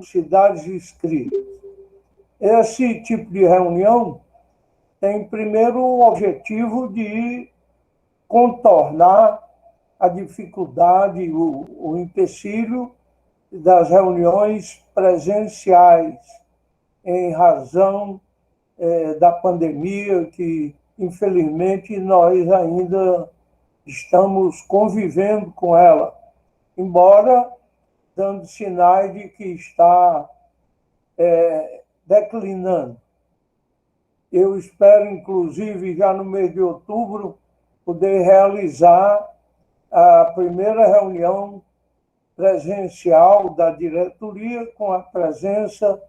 cidades escritas. Esse tipo de reunião tem primeiro o objetivo de contornar a dificuldade, o empecilho das reuniões presenciais, em razão da pandemia, que, infelizmente, nós ainda estamos convivendo com ela, embora dando sinais de que está declinando. Eu espero, inclusive, já no mês de outubro, poder realizar a primeira reunião presencial da diretoria com a presença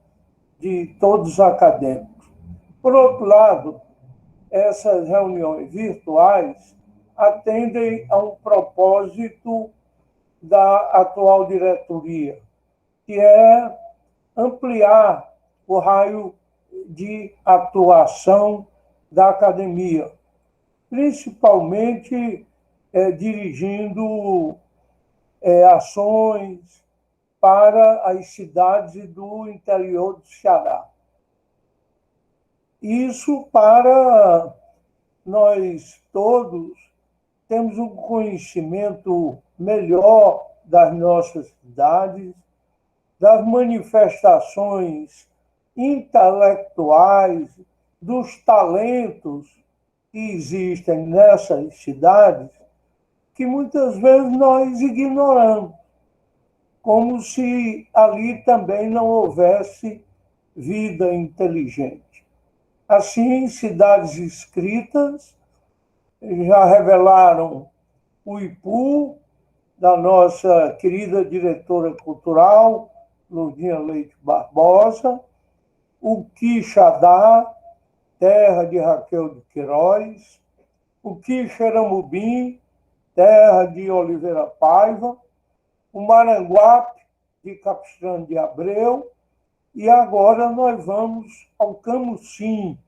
de todos os acadêmicos. Por outro lado, essas reuniões virtuais atendem a um propósito da atual diretoria, que é ampliar o raio de atuação da academia, principalmente dirigindo ações para as cidades do interior do Ceará. Isso para nós todos termos um conhecimento melhor das nossas cidades, das manifestações intelectuais, dos talentos que existem nessas cidades, que muitas vezes nós ignoramos, como se ali também não houvesse vida inteligente. Assim, cidades escritas já revelaram o Ipu, da nossa querida diretora cultural, Lourdinha Leite Barbosa, o Quixadá, terra de Raquel de Queiroz, o Quixeramobim, terra de Oliveira Paiva, o Maranguape, de Capistrano de Abreu, e agora nós vamos ao Camusim.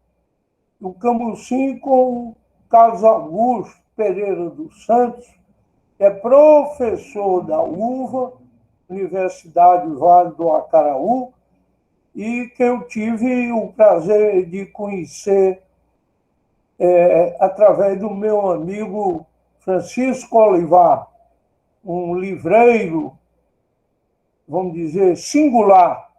O Camusim com o Carlos Augusto Pereira dos Santos, que é professor da UVA, Universidade Vale do Acaraú, e que eu tive o prazer de conhecer através do meu amigo Francisco Olivar, um livreiro, vamos dizer, singular,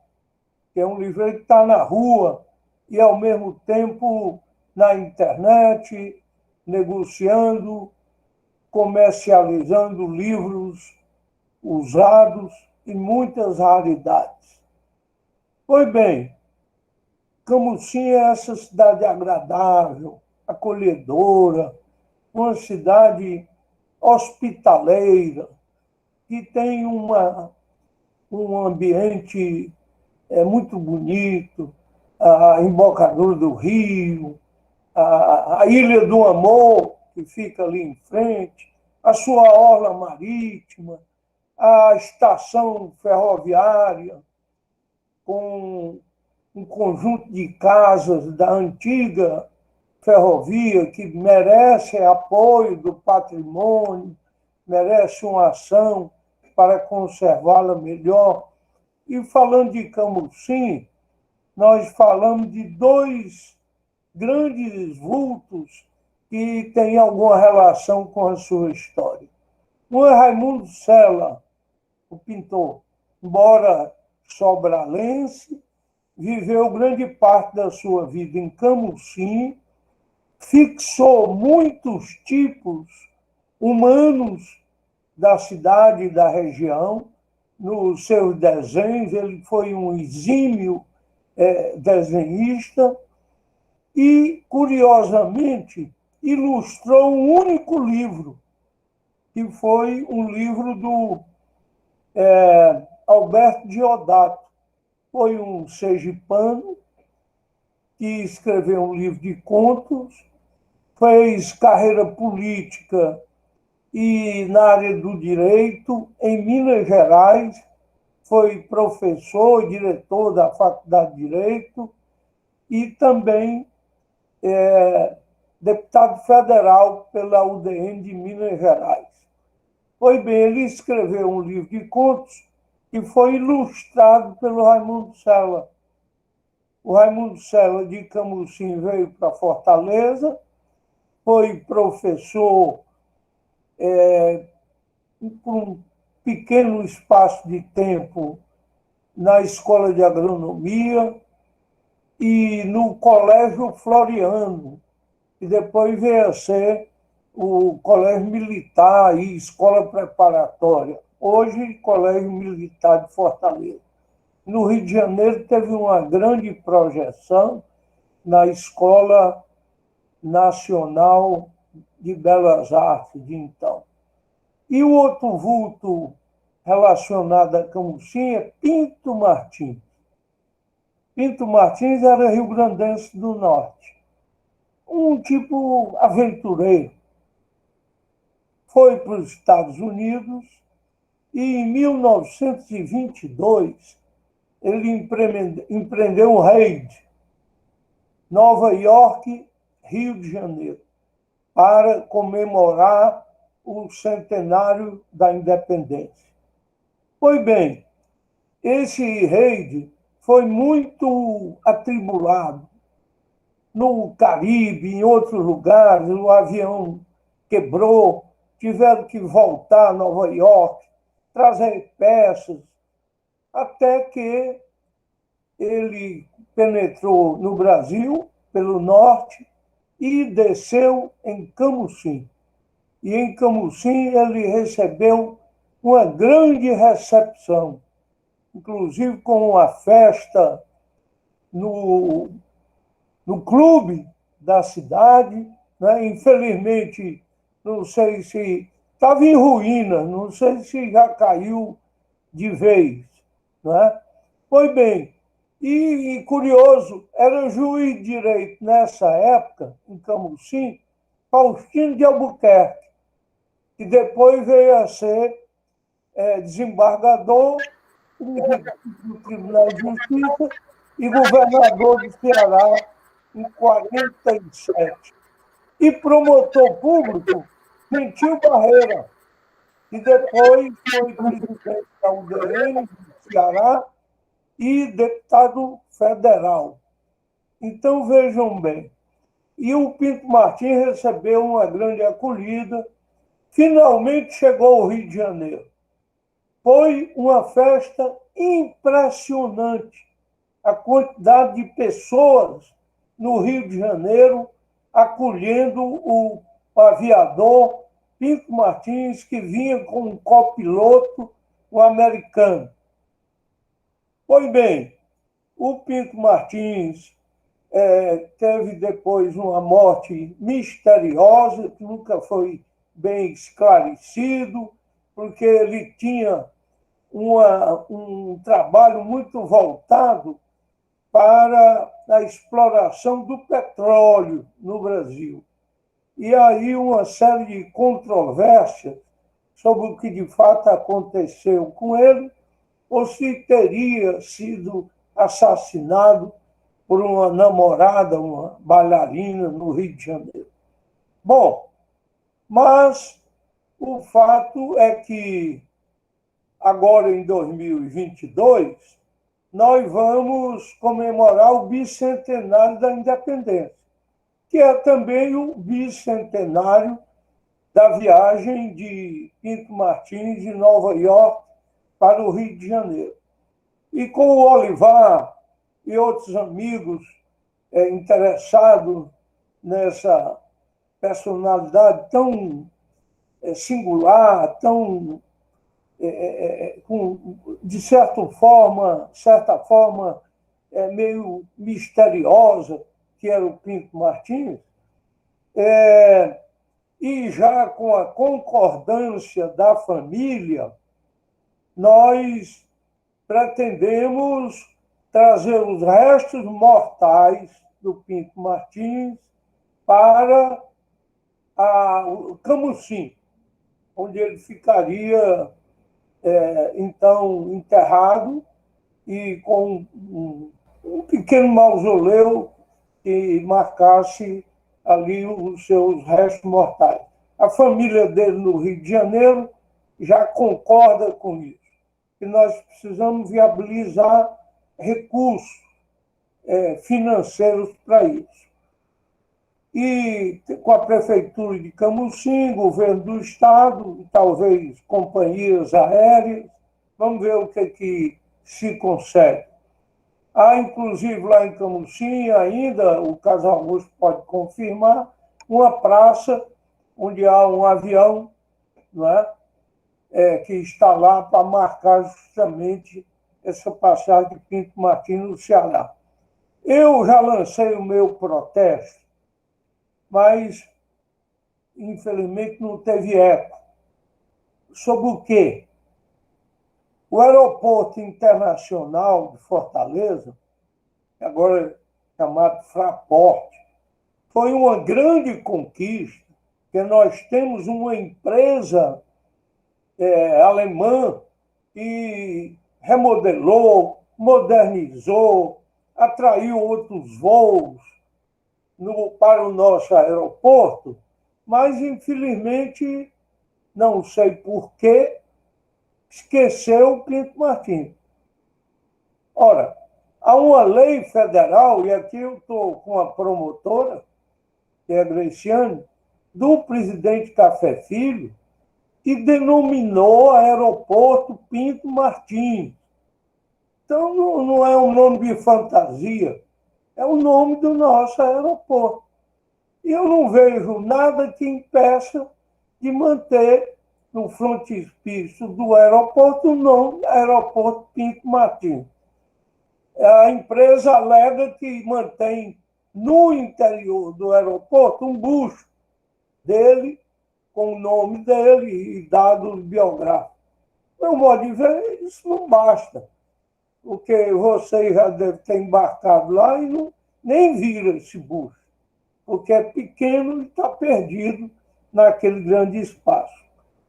que é um livreiro que está na rua e, ao mesmo tempo, na internet, negociando, comercializando livros usados e muitas raridades. Pois bem, Camusim é essa cidade agradável, acolhedora, uma cidade hospitaleira, que tem um ambiente muito bonito, a embocadura do rio, a Ilha do Amor, que fica ali em frente, a sua orla marítima, a estação ferroviária, com um conjunto de casas da antiga ferrovia que merece apoio do patrimônio, merece uma ação para conservá-la melhor. E falando de Camusim, nós falamos de dois grandes vultos que têm alguma relação com a sua história. Um é Raimundo Sela, o pintor, embora sobralense, viveu grande parte da sua vida em Camusim, fixou muitos tipos humanos da cidade e da região nos seus desenhos. Ele foi um exímio desenhista e, curiosamente, ilustrou um único livro, que foi um livro do Alberto Diodato. Foi um sergipano que escreveu um livro de contos, fez carreira política e na área do direito em Minas Gerais, foi professor e diretor da Faculdade de Direito e também deputado federal pela UDN de Minas Gerais. Pois bem, ele escreveu um livro de contos que foi ilustrado pelo Raimundo Sela. O Raimundo Sela de Camusim veio para Fortaleza, foi professor por um pequeno espaço de tempo na Escola de Agronomia e no Colégio Floriano, que depois veio a ser o Colégio Militar e Escola Preparatória, hoje Colégio Militar de Fortaleza. No Rio de Janeiro teve uma grande projeção na Escola Nacional de Belas Artes de então. E o outro vulto relacionado a Camusim é Pinto Martins. Pinto Martins era rio-grandense do Norte, um tipo aventureiro. Foi para os Estados Unidos e, em 1922, ele empreendeu um raid, Nova York, Rio de Janeiro, para comemorar o centenário da independência. Pois bem, esse raid foi muito atribulado. No Caribe, em outros lugares, o avião quebrou, tiveram que voltar a Nova York, trazer peças, até que ele penetrou no Brasil, pelo norte, e desceu em Camusim. E em Camusim ele recebeu uma grande recepção, inclusive com uma festa no clube da cidade. Né? Infelizmente, não sei se estava em ruína, não sei se já caiu de vez. Né? Pois bem, e curioso, era juiz de direito nessa época, em Camusim, Faustino de Albuquerque, que depois veio a ser desembargador, presidente do Tribunal de Justiça e governador do Ceará em 47. E promotor público, Gentil Barreira, que depois foi presidente da UDN do Ceará e deputado federal. Então, vejam bem, e o Pinto Martins recebeu uma grande acolhida, finalmente chegou ao Rio de Janeiro. Foi uma festa impressionante, a quantidade de pessoas no Rio de Janeiro acolhendo o aviador Pinto Martins, que vinha com um copiloto, o americano. Pois bem, o Pinto Martins teve depois uma morte misteriosa, que nunca foi bem esclarecido, porque ele tinha um trabalho muito voltado para a exploração do petróleo no Brasil. E aí uma série de controvérsias sobre o que de fato aconteceu com ele, ou se teria sido assassinado por uma namorada, uma bailarina no Rio de Janeiro. Bom, mas o fato é que agora em 2022 nós vamos comemorar o bicentenário da independência, que é também o bicentenário da viagem de Pinto Martins de Nova York para o Rio de Janeiro. E com o Olivar e outros amigos interessados nessa personalidade tão singular, tão de certa forma meio misteriosa, que era o Pinto Martins, e já com a concordância da família, nós pretendemos trazer os restos mortais do Pinto Martins para o Camusim, onde ele ficaria então enterrado e com um pequeno mausoléu que marcasse ali os seus restos mortais. A família dele no Rio de Janeiro já concorda com isso. que nós precisamos viabilizar recursos financeiros para isso. E com a Prefeitura de Camusim, governo do Estado, e talvez companhias aéreas, vamos ver o que se consegue. Há, inclusive, lá em Camusim, ainda, o Caso Augusto pode confirmar, uma praça onde há um avião, não é? Que está lá para marcar justamente essa passagem de Pinto Martins no Ceará. Eu já lancei o meu protesto, mas, infelizmente, não teve eco. Sobre o quê? O Aeroporto Internacional de Fortaleza, agora chamado Fraport, foi uma grande conquista, porque nós temos uma empresa alemã que remodelou, modernizou, atraiu outros voos para o nosso aeroporto, mas, infelizmente, não sei por que, esqueceu o Pinto Martins. Ora, há uma lei federal, e aqui eu estou com a promotora, que é a Graciane, do presidente Café Filho, que denominou aeroporto Pinto Martins. Então, não é um nome de fantasia, é o nome do nosso aeroporto. E eu não vejo nada que impeça de manter no frontispício do aeroporto o nome Aeroporto Pinto Martins. A empresa alega que mantém no interior do aeroporto um busto dele, com o nome dele e dados biográficos. Meu modo de ver, isso não basta, porque você já deve ter embarcado lá e nem vira esse busto, porque é pequeno e está perdido naquele grande espaço.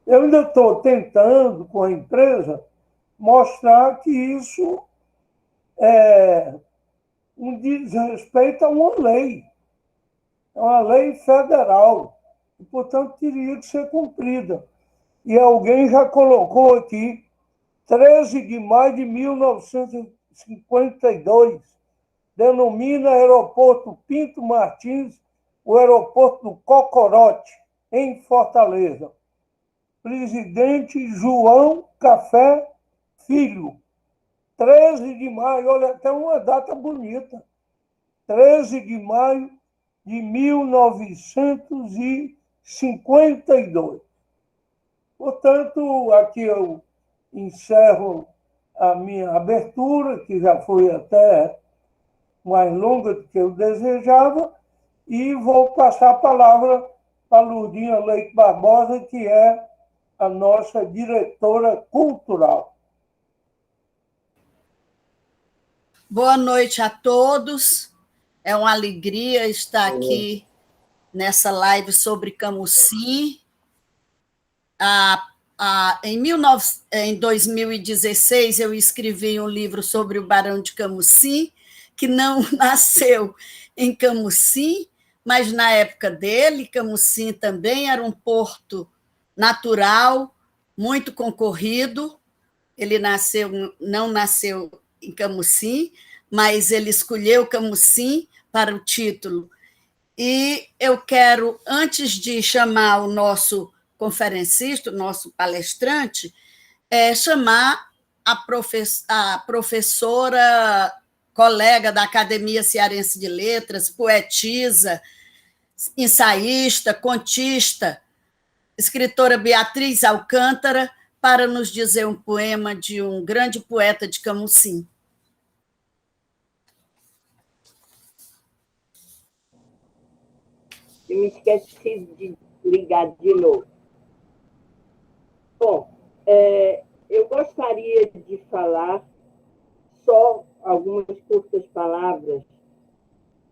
Eu ainda estou tentando, com a empresa, mostrar que isso é um desrespeito a uma lei. É uma lei federal, e, portanto, teria que ser cumprida. E alguém já colocou aqui, 13 de maio de 1952, denomina Aeroporto Pinto Martins o Aeroporto do Cocorote, em Fortaleza. Presidente João Café Filho. 13 de maio, olha, até uma data bonita. 13 de maio de 1952. Portanto, aqui eu encerro a minha abertura, que já foi até mais longa do que eu desejava, e vou passar a palavra para a Lourdinha Leite Barbosa, que é a nossa diretora cultural. Boa noite a todos. É uma alegria estar aqui nessa live sobre Camusim. Em 2016, eu escrevi um livro sobre o Barão de Camusim, que não nasceu em Camusim, mas na época dele, Camusim também era um porto natural, muito concorrido. Ele não nasceu em Camusim, mas ele escolheu Camusim para o título. E eu quero, antes de chamar o nosso conferencista, o nosso palestrante, chamar a professora, colega da Academia Cearense de Letras, poetisa, ensaísta, contista, escritora Beatriz Alcântara, para nos dizer um poema de um grande poeta de Camusim. Eu me esqueci de ligar de novo. Bom, eu gostaria de falar só algumas curtas palavras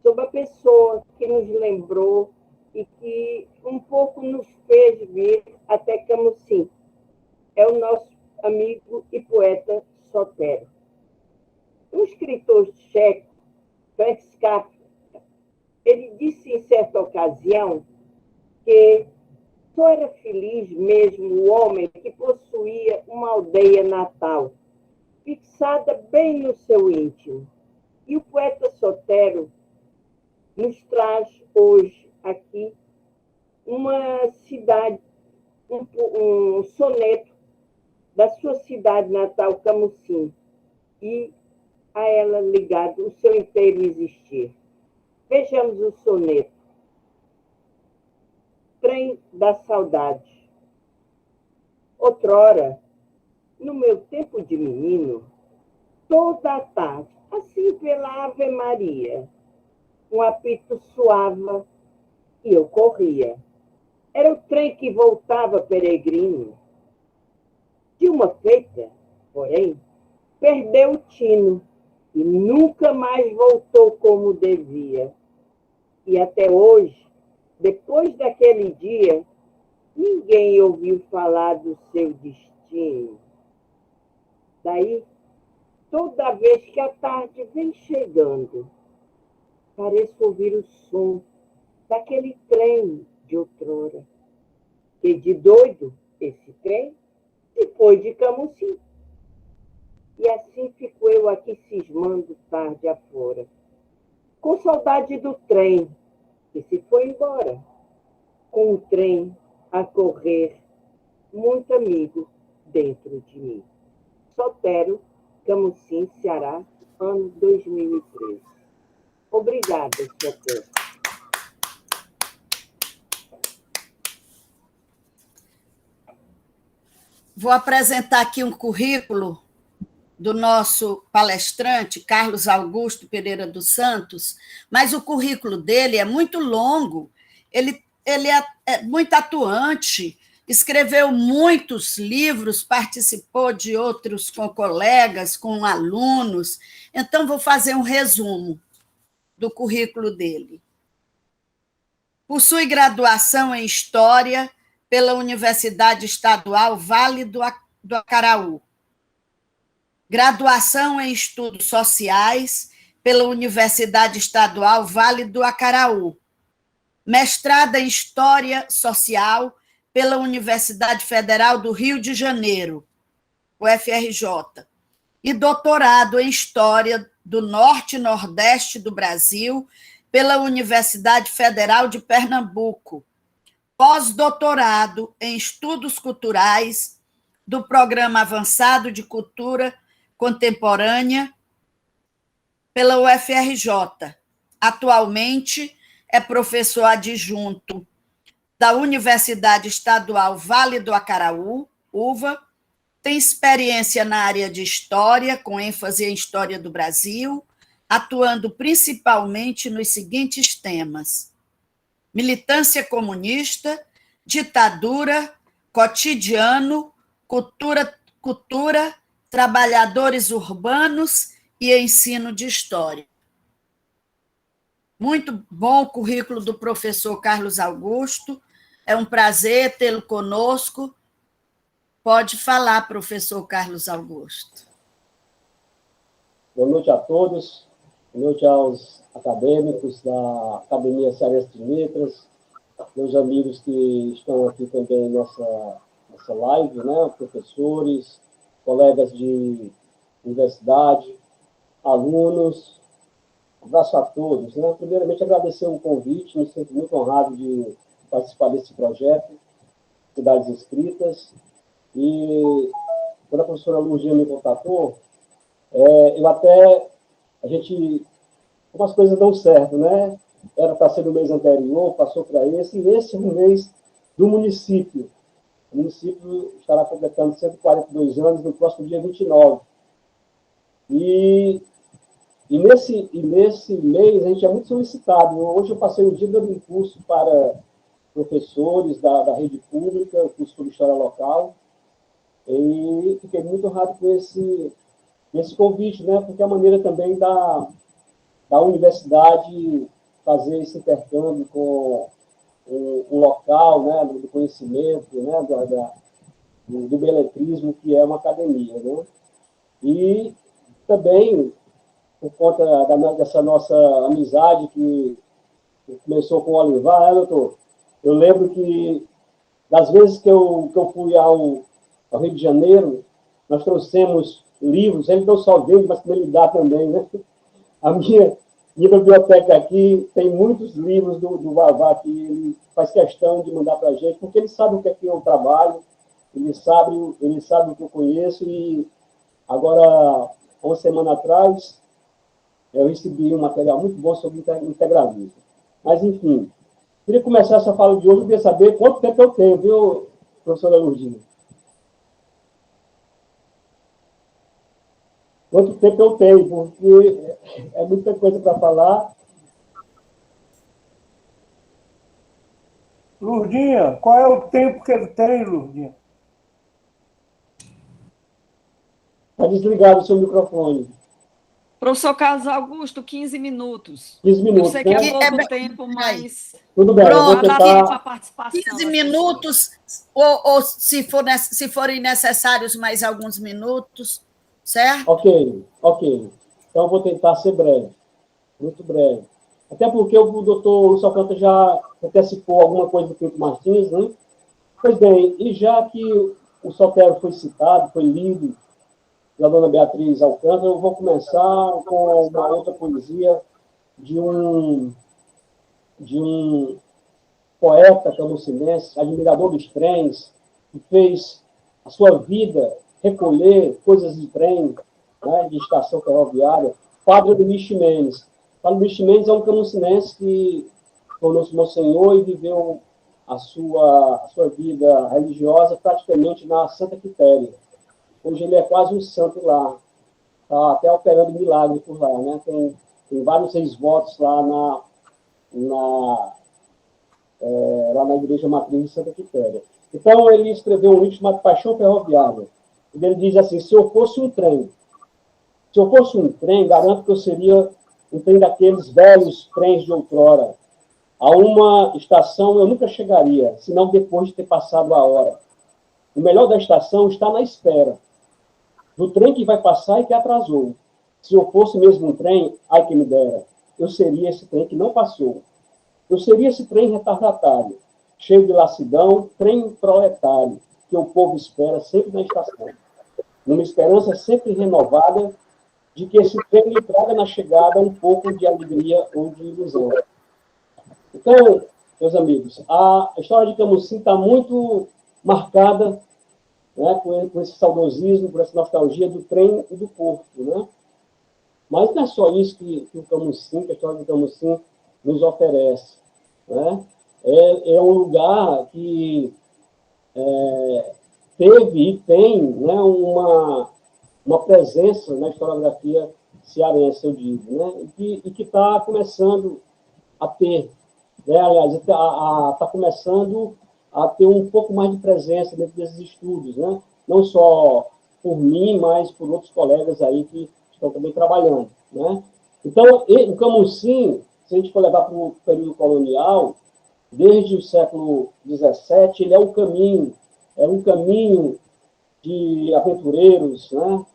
sobre a pessoa que nos lembrou e que um pouco nos fez vir até Camusim. É o nosso amigo e poeta Sotero. Um escritor tcheco, Franz Kafka, ele disse em certa ocasião que só era feliz mesmo o homem que possuía uma aldeia natal, fixada bem no seu íntimo. E o poeta Sotero nos traz hoje aqui uma cidade, um soneto da sua cidade natal, Camusim, e a ela ligado o seu inteiro existir. Vejamos o soneto. Trem da saudade. Outrora, no meu tempo de menino, toda a tarde, assim pela Ave Maria, um apito soava e eu corria. Era o trem que voltava peregrino. De uma feita, porém, perdeu o tino e nunca mais voltou como devia. E até hoje, depois daquele dia, ninguém ouviu falar do seu destino. Daí, toda vez que a tarde vem chegando, pareço ouvir o som daquele trem de outrora. Que de doido esse trem se foi de Camusim. E assim fico eu aqui cismando tarde afora, com saudade do trem que se foi embora, com o trem a correr, muito amigo dentro de mim. Sotero, Camusim, Ceará, ano 2013. Obrigada, Sotero. Vou apresentar aqui um currículo do nosso palestrante, Carlos Augusto Pereira dos Santos, mas o currículo dele é muito longo, ele é muito atuante, escreveu muitos livros, participou de outros com colegas, com alunos, então vou fazer um resumo do currículo dele. Possui graduação em História pela Universidade Estadual Vale do Acaraú, graduação em Estudos Sociais pela Universidade Estadual Vale do Acaraú, mestrado em História Social pela Universidade Federal do Rio de Janeiro, UFRJ, e doutorado em História do Norte e Nordeste do Brasil pela Universidade Federal de Pernambuco, pós-doutorado em Estudos Culturais do Programa Avançado de Cultura Contemporânea pela UFRJ. Atualmente é professor adjunto da Universidade Estadual Vale do Acaraú, UVA, tem experiência na área de História, com ênfase em História do Brasil, atuando principalmente nos seguintes temas: militância comunista, ditadura, cotidiano, cultura, trabalhadores urbanos e ensino de história. Muito bom o currículo do professor Carlos Augusto, é um prazer tê-lo conosco. Pode falar, professor Carlos Augusto. Boa noite a todos, boa noite aos acadêmicos da Academia Cearense de Letras, meus amigos que estão aqui também nessa live, né? Professores, colegas de universidade, alunos, abraço a todos. Né? Primeiramente, agradecer o convite, me sinto muito honrado de participar desse projeto, Cidades Escritas, e quando a professora Lurdinha me contatou, algumas coisas dão certo, né? Era para ser no mês anterior, passou para esse, e esse é o mês do município. O município estará completando 142 anos no próximo dia 29. E nesse mês a gente é muito solicitado. Hoje eu passei o dia dando um curso para professores da rede pública, o curso sobre história local, e fiquei muito honrado com esse convite, né? Porque é a maneira também da universidade fazer esse intercâmbio com o local, né? Do conhecimento, né? Do beletrismo, que é uma academia, né? E também, por conta dessa nossa amizade que começou com o Olivar, né, doutor? Eu lembro que, das vezes que eu fui ao Rio de Janeiro, nós trouxemos livros, ele não só vende, mas também ele dá também, né? A minha biblioteca aqui tem muitos livros do Vavá que ele faz questão de mandar para a gente, porque ele sabe o que é que eu trabalho, ele sabe o que eu conheço, e agora, uma semana atrás, eu recebi um material muito bom sobre integralismo. Mas, enfim, queria começar essa fala de hoje, eu queria saber quanto tempo eu tenho, viu, professora Lourdinha? Quanto tempo eu tenho, porque é muita coisa para falar. Lourdinha, qual é o tempo que ele tem, Lourdinha? Está desligado o seu microfone. Professor Carlos Augusto, 15 minutos. 15 minutos, Eu sei que né? é pouco tempo, mas... Tudo bem, eu vou Pronto, tentar... a participação 15 minutos, ou se forem necessários mais alguns minutos, certo? Ok. Então, eu vou tentar ser breve, muito breve. Até porque o doutor Lúcio Alcântara já antecipou alguma coisa do Pinto Martins, né? Pois bem, e já que o Sotero foi citado, foi lido pela dona Beatriz Alcântara, eu vou começar com uma outra poesia de um poeta camusinense, admirador dos trens, que fez a sua vida recolher coisas de trem, né, de estação ferroviária, Padre Luís Ximenes. Padre Luís Ximenes é um camusinense que tornou-se monsenhor e viveu a sua vida religiosa praticamente na Santa Quitéria. Hoje ele é quase um santo lá, está até operando milagre por lá, né? Tem vários ex-votos lá lá na Igreja Matriz de Santa Quitéria. Então, ele escreveu um livro chamado Paixão Ferroviária. Ele diz assim, se eu fosse um trem, garanto que eu seria um trem daqueles velhos trens de outrora. A uma estação eu nunca chegaria, senão depois de ter passado a hora. O melhor da estação está na espera do trem que vai passar e que atrasou. Se eu fosse mesmo um trem, ai que me dera, eu seria esse trem que não passou. Eu seria esse trem retardatário, cheio de lassidão, trem proletário, que o povo espera sempre na estação. Numa esperança sempre renovada de que esse trem lhe traga na chegada um pouco de alegria ou de ilusão. Então, meus amigos, a história de Camusim está muito marcada, né, com esse saudosismo, por essa nostalgia do trem e do porto, né? Mas não é só isso que o Camusim, que a história do Camusim nos oferece, né? É um lugar que teve e tem, né, uma presença na historiografia cearense, eu digo, né? E que está começando a ter, né? Aliás, está começando a ter um pouco mais de presença dentro desses estudos, né? Não só por mim, mas por outros colegas aí que estão também trabalhando, né? Então, o Camusim, se a gente for levar para o período colonial, desde o século XVII, ele é um caminho de aventureiros, né?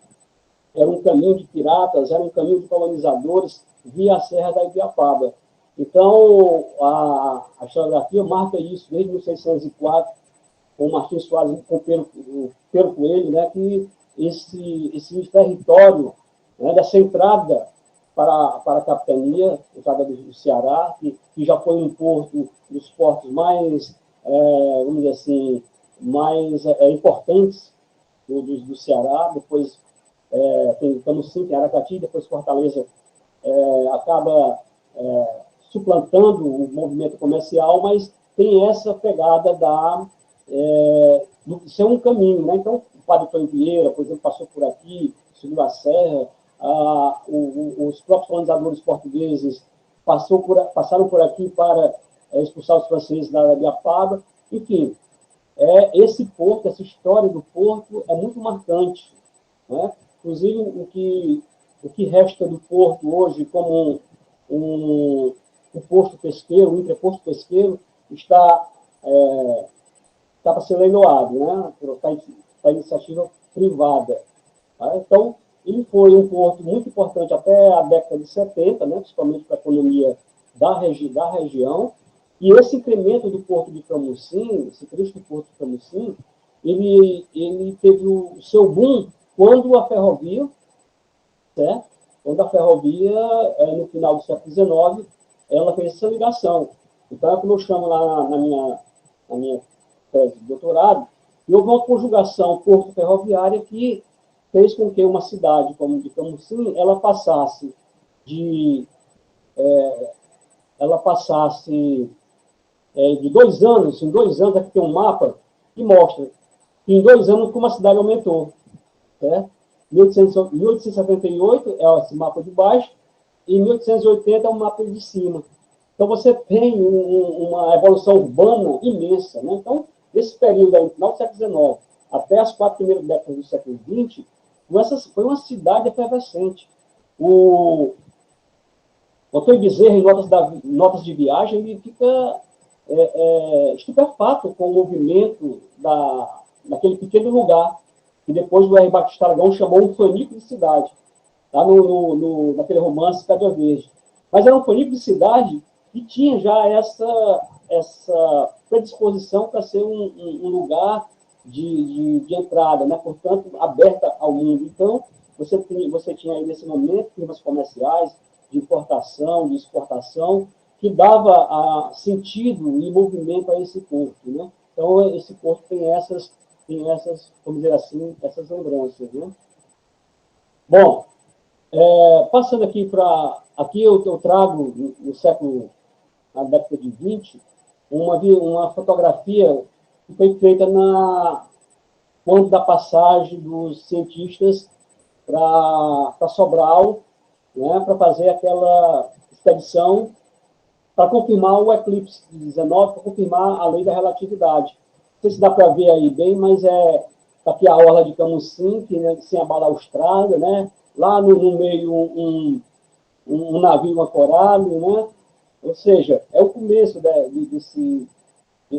Era um caminho de piratas, era um caminho de colonizadores via a Serra da Ibiapaba. Então, a historiografia marca isso desde 1604, com Martins Soares e com Pedro Coelho, né, que esse território, né, dessa entrada para a capitania, entrada do Ceará, que já foi um dos portos mais, vamos dizer assim, mais importantes do Ceará. Depois tem Camusim, tem Aracati, depois Fortaleza acaba suplantando o movimento comercial, mas tem essa pegada de ser um caminho, né? Então, o Padre Antônio Vieira, por exemplo, passou por aqui, subiu a serra, os próprios colonizadores portugueses passaram por aqui para expulsar os franceses da Ibiapaba. Enfim, esse porto, essa história do porto é muito marcante, né? Inclusive, o que resta do porto hoje como um posto pesqueiro, um entreposto pesqueiro, está para ser leiloado, né? Para iniciativa privada. Tá? Então, ele foi um porto muito importante até a década de 70, né? Principalmente para a economia da região, e esse incremento do porto de Camusim, esse trecho do porto de Camusim, ele teve o seu boom quando a ferrovia, certo? Quando a ferrovia, no final do século XIX, ela fez essa ligação. Então, é como eu chamo lá na minha tese de doutorado, e houve uma conjugação porto-ferroviária que fez com que uma cidade como de Camusim, ela passasse de 2 anos, em 2 anos, aqui tem um mapa que mostra que em 2 anos como a cidade aumentou. Certo? 1878 é esse mapa de baixo, e 1880 é o mapa de cima. Então, você tem uma evolução urbana imensa. Né? Então, esse período aí, no final do século XIX, até as 4 primeiras décadas do século XX, foi uma cidade efervescente. O Antônio Bezerra, em notas de viagem, ele fica estupefato com o movimento daquele pequeno lugar, que depois o R. Batista Aragão chamou um fanico de cidade, tá? Naquele romance Cadê Verde. Mas era um fanico de cidade que tinha já essa predisposição para ser um lugar de entrada, né? Portanto, aberta ao mundo. Então, você tinha aí, nesse momento, firmas comerciais, de importação, de exportação, que dava sentido e movimento a esse porto. Né? Então, esse porto tem essas, vamos dizer assim, essas lembranças. Né? Bom, passando aqui para... Aqui eu trago, na década de 20, uma fotografia que foi feita quando da passagem dos cientistas para Sobral, né, para fazer aquela expedição para confirmar o eclipse de 19, para confirmar a lei da relatividade. Não sei se dá para ver aí bem, mas tá aqui a orla de Camusim, que, né, sem a balaustrada, né? Lá no meio um navio ancorado, né? Ou seja, é o começo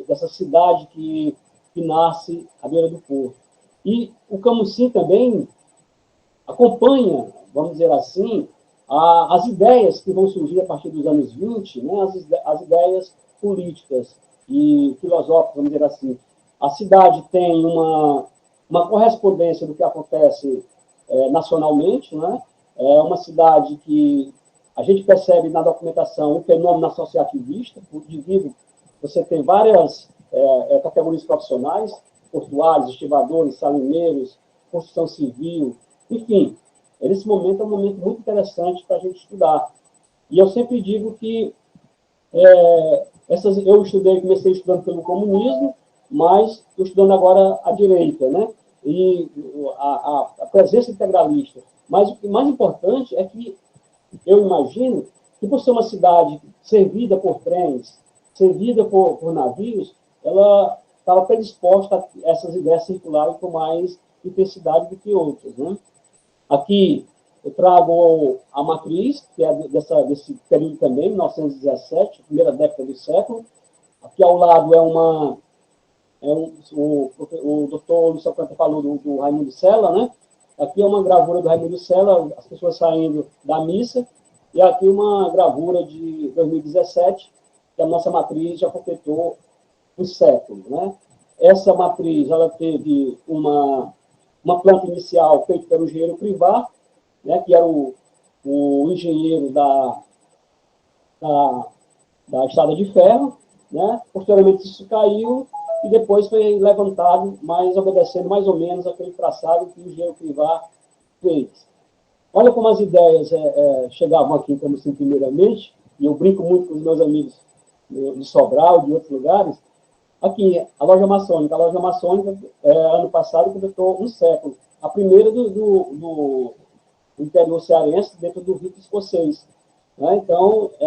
dessa cidade que nasce à beira do porto. E o Camusim também acompanha, vamos dizer assim, as ideias que vão surgir a partir dos anos 20, né, as ideias políticas e filosóficas, vamos dizer assim. A cidade tem uma correspondência do que acontece nacionalmente, né? É uma cidade que a gente percebe na documentação um fenômeno associativista, devido você tem várias categorias profissionais, portuários, estivadores, salineiros, construção civil, enfim. Nesse momento é um momento muito interessante para a gente estudar. E eu sempre digo que eu comecei estudando pelo comunismo, mas estou estudando agora a direita, né? E a presença integralista. Mas o que mais importante é que eu imagino que, por ser uma cidade servida por trens, servida por navios, ela estava predisposta a essas ideias circularem com mais intensidade do que outras, né? Aqui eu trago a matriz, que é desse período também, 1917, primeira década do século. Aqui ao lado o doutor Luiz Alcântara falou do Raimundo Sela, né? Aqui é uma gravura do Raimundo Sela, as pessoas saindo da missa, e aqui uma gravura de 2017, que a nossa matriz já completou um século, né? Essa matriz, ela teve uma planta inicial feita pelo engenheiro Privat, né, que era o engenheiro da Estrada de Ferro, né? Posteriormente isso caiu e depois foi levantado, mas obedecendo mais ou menos aquele traçado que o engenheiro Privat fez. Olha como as ideias chegavam aqui, como assim, primeiramente, e eu brinco muito com os meus amigos de Sobral, de outros lugares. Aqui, a loja maçônica. A loja maçônica, ano passado, completou um século. A primeira do interior cearense, dentro do rito escocês. Né? Então, é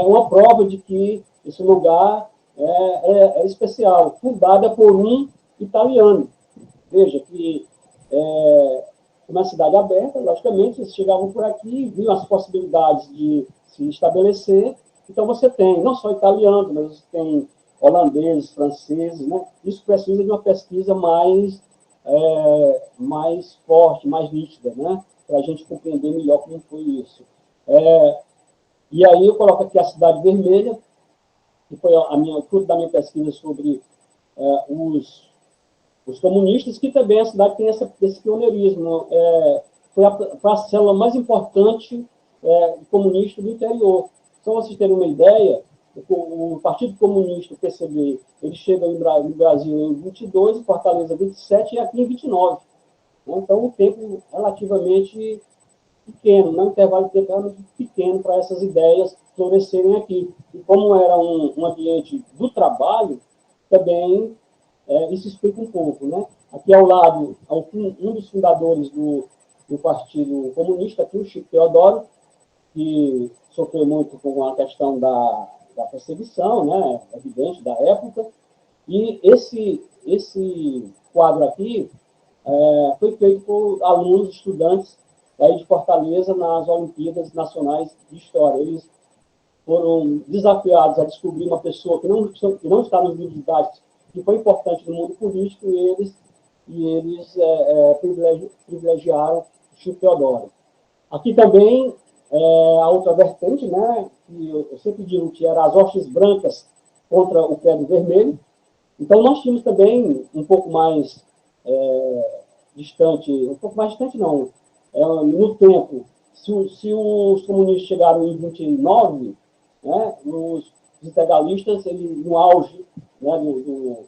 uma prova de que esse lugar é especial, fundada por um italiano. Veja que uma cidade aberta, logicamente, eles chegavam por aqui, viam as possibilidades de se estabelecer. Então, você tem não só italianos, mas você tem holandeses, franceses, né? Isso precisa de uma pesquisa mais forte, mais nítida, né? Para a gente compreender melhor como foi isso. E aí eu coloco aqui a Cidade Vermelha, que foi o fruto da minha pesquisa sobre os comunistas, que também a cidade tem esse pioneirismo. Foi a célula mais importante comunista do interior. Só vocês terem uma ideia, o Partido Comunista, o PCB, ele chega no Brasil em 22, em Fortaleza 27 e aqui em 29. Então, um tempo relativamente pequeno, um intervalo de tempo realmente pequeno para essas ideias florescerem aqui. E como era um ambiente do trabalho, também isso explica um pouco. Né? Aqui ao lado, um dos fundadores do Partido Comunista, aqui, o Chico Teodoro, que sofreu muito com a questão da perseguição, né, evidente, da época. E esse quadro aqui foi feito por alunos, estudantes aí de Fortaleza nas Olimpíadas Nacionais de História. Eles foram desafiados a descobrir uma pessoa que não está nos livros didáticos, que foi importante no mundo político, e eles privilegiaram Chico Teodoro. Aqui também, a outra vertente, né, que eu sempre digo que era as hostes brancas contra o credo vermelho. Então, nós tínhamos também um pouco mais distante não, no tempo, se os comunistas chegaram em 29, né, os integralistas, no auge, né, do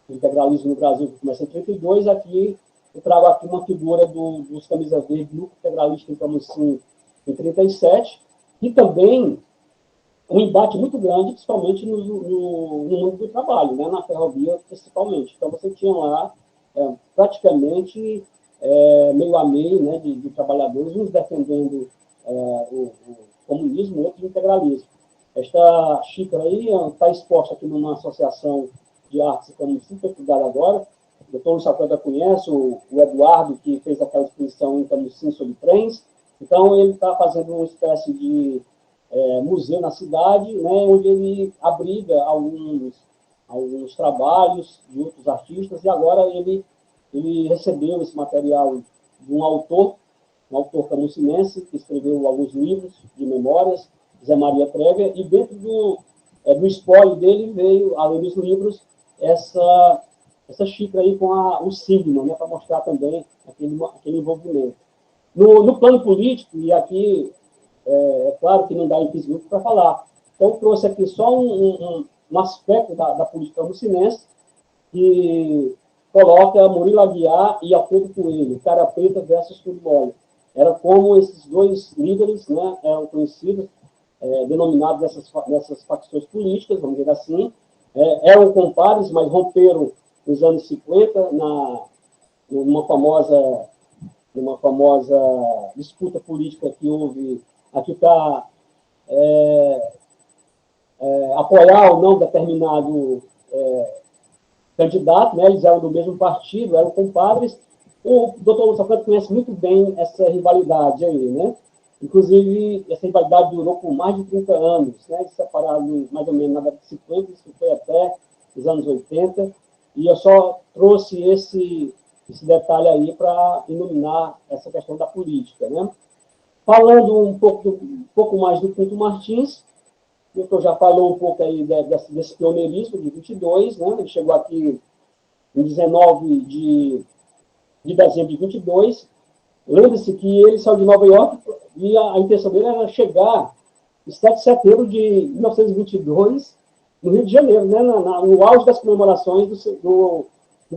integralismo no Brasil, que começa em 32, aqui eu trago aqui uma figura dos camisa verde, grupo integralista em Camusim, em 37, e também um embate muito grande, principalmente no mundo do trabalho, né, na ferrovia principalmente. Então, você tinha lá praticamente meio a meio, né, de trabalhadores, uns defendendo o comunismo, outros o integralismo. Esta xícara aí está exposta aqui numa associação de artes e Camusim, foi cuidado agora. O doutor Luiz Sacada conhece, o Eduardo, que fez aquela exposição em Camusim sobre trens. Então, ele está fazendo uma espécie de museu na cidade, né, onde ele abriga alguns trabalhos de outros artistas, e agora ele recebeu esse material de um autor camusinense, que escreveu alguns livros de memórias, Zé Maria Prévia, e dentro do espólio dele veio, além dos livros, essa xícara aí com o signo, né, para mostrar também aquele envolvimento. No plano político, e aqui claro que não dá em 15 minutos para falar, então eu trouxe aqui só um aspecto da política camusinense, que coloca Murilo Aguiar e Alfredo Coelho, Cara Preta versus Futebol. Era como esses dois líderes, né, eram conhecidos, denominados nessas facções políticas, vamos dizer assim, eram compadres, mas romperam nos anos 50, numa famosa disputa política que houve, aqui está apoiar ou não determinado candidato, né? Eles eram do mesmo partido, eram compadres. O doutor Lúcio Sacramento conhece muito bem essa rivalidade aí, né? Inclusive, essa rivalidade durou por mais de 30 anos, né? Separado mais ou menos na década de 50, isso foi até os anos 80, e eu só trouxe esse detalhe aí para iluminar essa questão da política, né? Falando um pouco mais do Pinto Martins, o doutor já falou um pouco aí desse pioneirismo de 22, né? Ele chegou aqui em 19 de dezembro de 22. Lembre-se que ele saiu de Nova York e a intenção dele era chegar em 7 de setembro de 1922, no Rio de Janeiro, né? No auge das comemorações do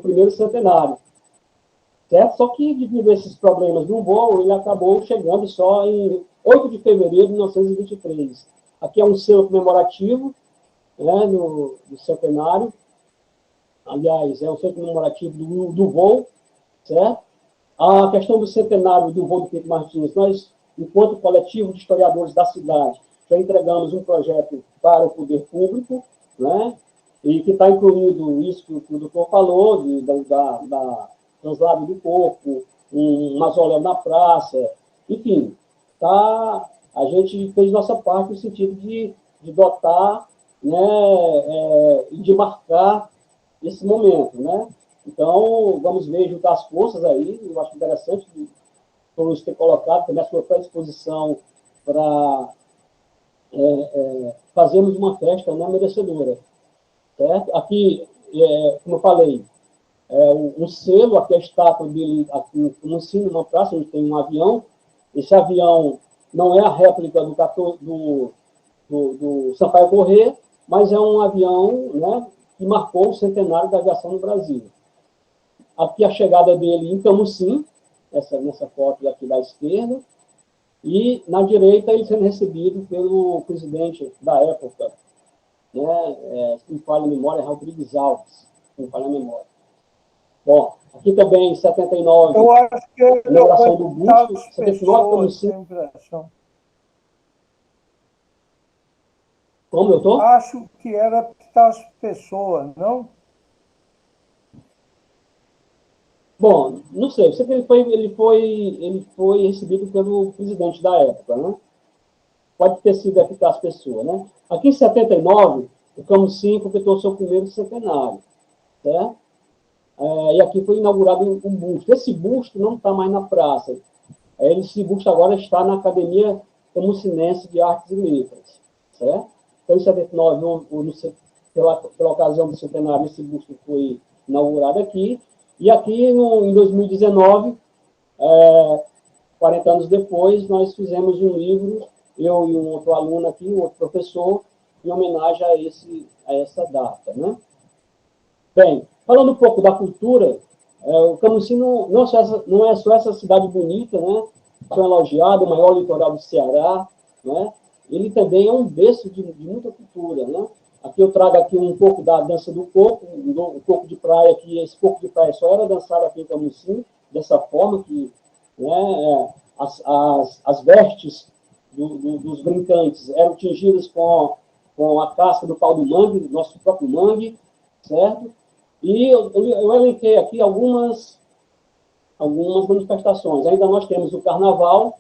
primeiro centenário. Certo? Só que, devido a esses problemas no voo, ele acabou chegando só em 8 de fevereiro de 1923. Aqui é um selo comemorativo, né, do centenário. Aliás, é um selo comemorativo do voo, certo? A questão do centenário do voo do Pinto Martins, nós, enquanto coletivo de historiadores da cidade, já entregamos um projeto para o poder público, né, e que está incluindo isso que o doutor falou, da translado do corpo, um mausoléu na praça, enfim, a gente fez nossa parte no sentido de dotar, né, e de marcar esse momento, né? Então, vamos ver, juntar as forças aí, eu acho interessante por isso ter colocado também a sua predisposição para fazermos uma festa, né, merecedora, certo? Aqui, como eu falei, um selo, aqui a estátua dele, aqui no ensino, numa praça, onde tem um avião. Esse avião não é a réplica do Sampaio Corrêa, mas é um avião, né, que marcou o centenário da aviação no Brasil. Aqui a chegada dele em Camusim, nessa foto aqui da esquerda, e na direita ele sendo recebido pelo presidente da época, né, se me falha a memória, Rodrigues Alves, se me falha a memória. Bom, aqui também, em 79, Eu acho que a inauguração do busto, 79, Camusim. Como eu estou? Acho que era Pitácio Pessoa, não? Bom, não sei. Eu sei que ele foi recebido pelo presidente da época, né? Pode ter sido Eficácio Pessoa, né? Aqui em 79, o Camusim completou seu primeiro centenário, certo? E aqui foi inaugurado um busto. Esse busto não está mais na praça. Esse busto agora está na Academia Camusinense de Artes e Letras, certo? Então, em 79, pela ocasião do centenário, esse busto foi inaugurado aqui. E aqui, em 2019, 40 anos depois, nós fizemos um livro, eu e um outro aluno aqui, um outro professor, em homenagem a essa data, né? Bem, falando um pouco da cultura, o Camusim não é só essa cidade bonita, né? Foi elogiado, o maior litoral do Ceará, né? Ele também é um berço de muita cultura, né? Aqui eu trago aqui um pouco da dança do coco, um coco de praia, que esse coco de praia só era dançado aqui em Camusim, dessa forma que, né, as vestes dos brincantes eram tingidas com a casca do pau do mangue, do nosso próprio mangue, certo? E eu elenquei aqui algumas manifestações. Ainda nós temos o carnaval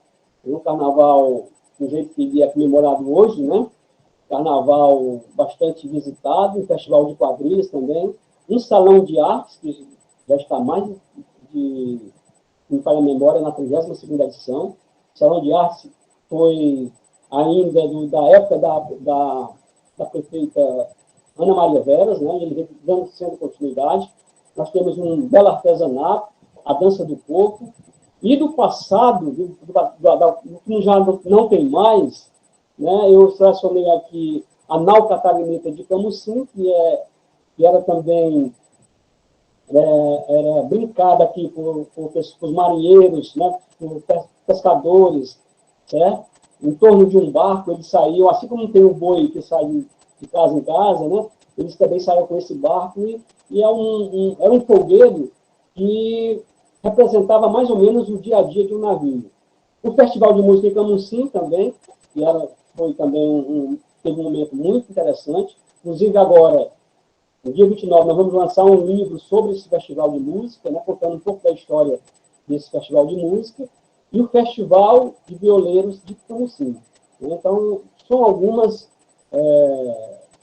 do jeito que é comemorado hoje, né? Carnaval bastante visitado, um festival de quadrilhas também, um salão de artes, que já está mais me falha a memória, na 32ª edição. O salão de artes foi ainda da época da prefeita Ana Maria Veras, né? Ele vem sendo continuidade. Nós temos um belo artesanato, a dança do coco, e do passado, do que já não tem mais, né? Eu selecionei aqui a nau catarinita de Camusim, que era também era brincada aqui por os marinheiros, né? Por pescadores, certo? Em torno de um barco, eles saíam, assim como tem o boi que sai de casa em casa, né? Eles também saíam com esse barco, e era um folguedo que representava mais ou menos o dia a dia de um navio. O Festival de Música em Camusim também, que foi também teve um momento muito interessante. Inclusive, agora, no dia 29, nós vamos lançar um livro sobre esse festival de música, né, contando um pouco da história desse festival de música, e o Festival de Violeiros de Camusim. Então, são algumas...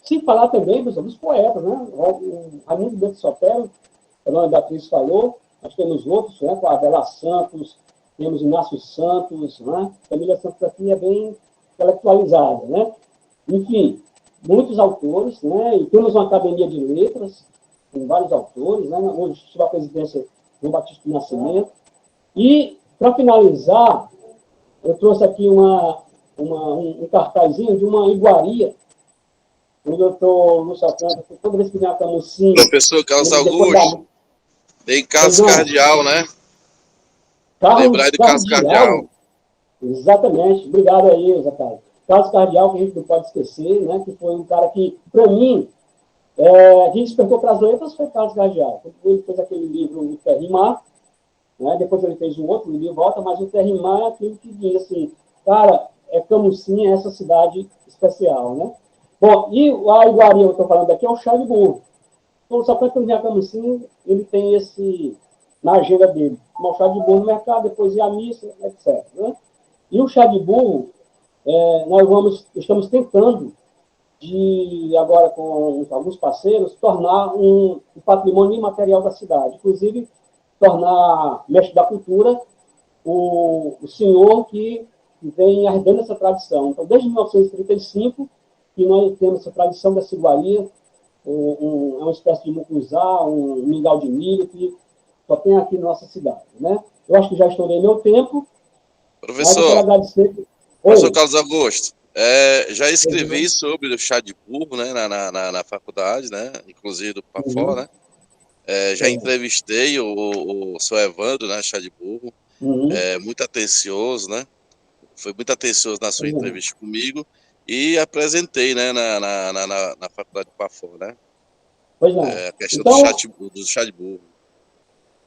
sem falar também dos poetas, né? O Raimundo Bento Sotero, a Ana Beatriz falou, nós temos outros, né, com a Adela Santos, temos Inácio Santos, né? A família Santos aqui é bem intelectualizada, né? Enfim, muitos autores, né? E temos uma academia de letras, com vários autores, né? Onde estive a presidência do Batista do Nascimento. E, para finalizar, eu trouxe aqui um cartazinho de uma iguaria, o doutor Lúcio Alcântara, toda vez que vem a Camusim... Professor Carlos Augusto, tem Carlos Cardial, né? Lembrar de Carlos Cardial. Exatamente. Obrigado aí, Zé Carlos. Carlos Cardial, que a gente não pode esquecer, né? Que foi um cara que, para mim, quem despertou para as letras foi Carlos Cardial. Ele fez aquele livro, O Terrimar, né? Depois ele fez um outro livro, Volta, mas o Terrimar é aquilo que diz assim, cara, Camusim é essa cidade especial, né? Bom, e a iguaria que eu estou falando aqui é o chá de burro. Então, só quando ele Camusim, ele tem esse, na agenda dele, tomar o chá de burro no mercado, depois ir à missa, etc. Né? E o chá de burro, nós estamos tentando, agora com alguns parceiros, tornar um patrimônio imaterial da cidade. Inclusive, tornar mestre da cultura o senhor que vem herdando essa tradição. Então, desde 1935, que nós temos essa tradição dessa iguaria, é uma espécie de mucuzá, um mingau de milho, que só tem aqui na nossa cidade, né? Eu acho que já estourei meu tempo. Mas eu quero agradecer. Professor Carlos Augusto, já escrevi sobre o chá de burro, né, na faculdade, né, inclusive do PAFO, né? Já entrevistei o seu Evandro, né, chá de burro, muito atencioso, né? Foi muito atencioso na sua entrevista comigo e apresentei, né, na faculdade do PAFO, né? Pois é. A questão então, do chá de burro.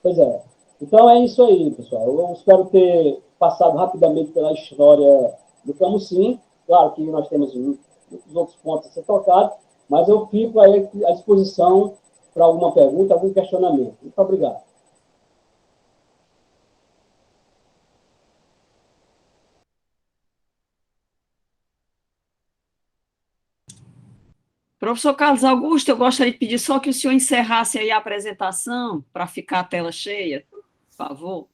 Pois é. Então é isso aí, pessoal. Eu espero ter passado rapidamente pela história do Camusim. Claro que nós temos muitos outros pontos a ser tocados, mas eu fico aí à disposição para alguma pergunta, algum questionamento. Muito obrigado. Professor Carlos Augusto, eu gostaria de pedir só que o senhor encerrasse aí a apresentação para ficar a tela cheia, por favor.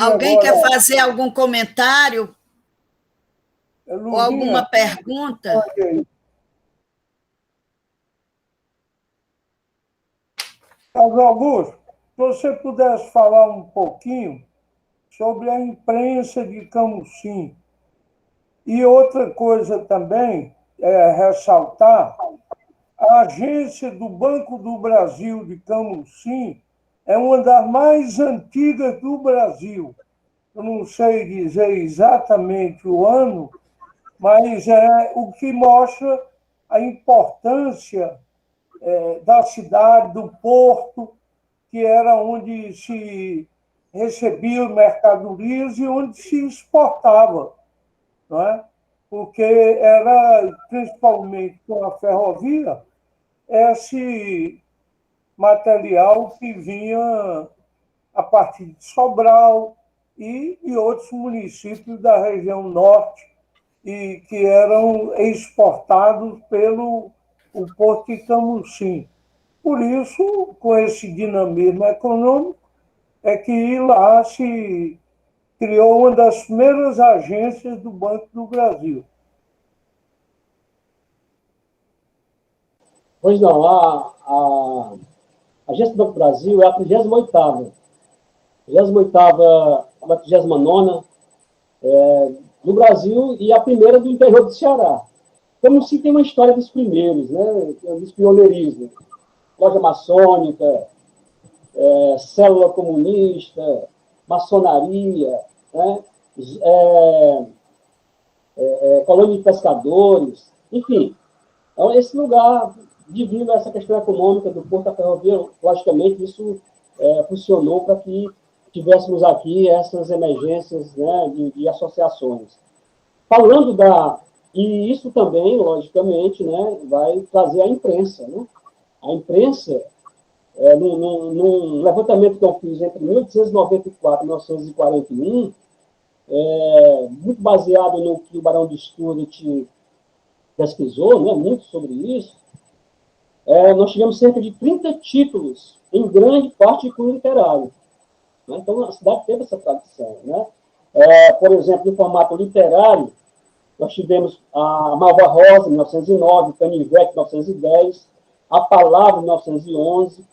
Alguém quer fazer algum comentário? Ou alguma pergunta? Carlos Augusto, se você pudesse falar um pouquinho sobre a imprensa de Camusim. E outra coisa também, ressaltar, a agência do Banco do Brasil de Camusim é uma das mais antigas do Brasil. Eu não sei dizer exatamente o ano, mas é o que mostra a importância da cidade, do porto, que era onde se recebia mercadorias e onde se exportava, não é? Porque era, principalmente com a ferrovia, esse material que vinha a partir de Sobral e de outros municípios da região norte e que eram exportados pelo o Porto de Camusim. Por isso, com esse dinamismo econômico, é que lá se criou uma das primeiras agências do Banco do Brasil. Pois não, a Agência do Banco do Brasil é a 38ª. 38ª, a 39ª do Brasil e a primeira do interior do Ceará. Como se tem uma história dos primeiros, né? Dos pioneirismo. Loja maçônica, célula comunista, maçonaria, né? Colônia de pescadores, enfim. Então, esse lugar, devido a essa questão econômica do Porto da Ferrovia, logicamente, isso funcionou para que tivéssemos aqui essas emergências, né, de associações. Falando e isso também, logicamente, né, vai trazer a imprensa. Né? A imprensa, num levantamento que eu fiz entre 1894 e 1941, muito baseado no que o Barão de Stuart pesquisou, né, muito sobre isso, nós tivemos cerca de 30 títulos, em grande parte de cunho literário. Né? Então, a cidade teve essa tradição. Né? Por exemplo, no formato literário, nós tivemos a Malva Rosa, em 1909, Canivete, 1910, A Palavra, em 1911,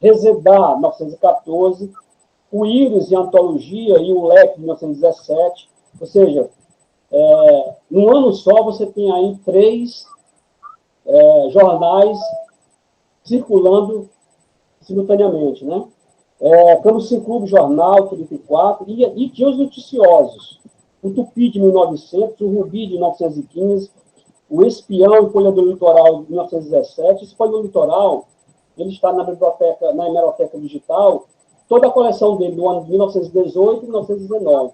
Resedá, 1914, o Íris, em Antologia, e o Leque, em 1917. Ou seja, num ano só, você tem aí 3 jornais circulando simultaneamente, né? Camusim Clube Jornal, 34, e tinha os noticiosos. O Tupi, de 1900, o Rubi, de 1915, o Espião e Folha do Litoral, de 1917. Esse Folha do Litoral, ele está na hemeroteca digital, toda a coleção dele do ano de 1918 e 1919.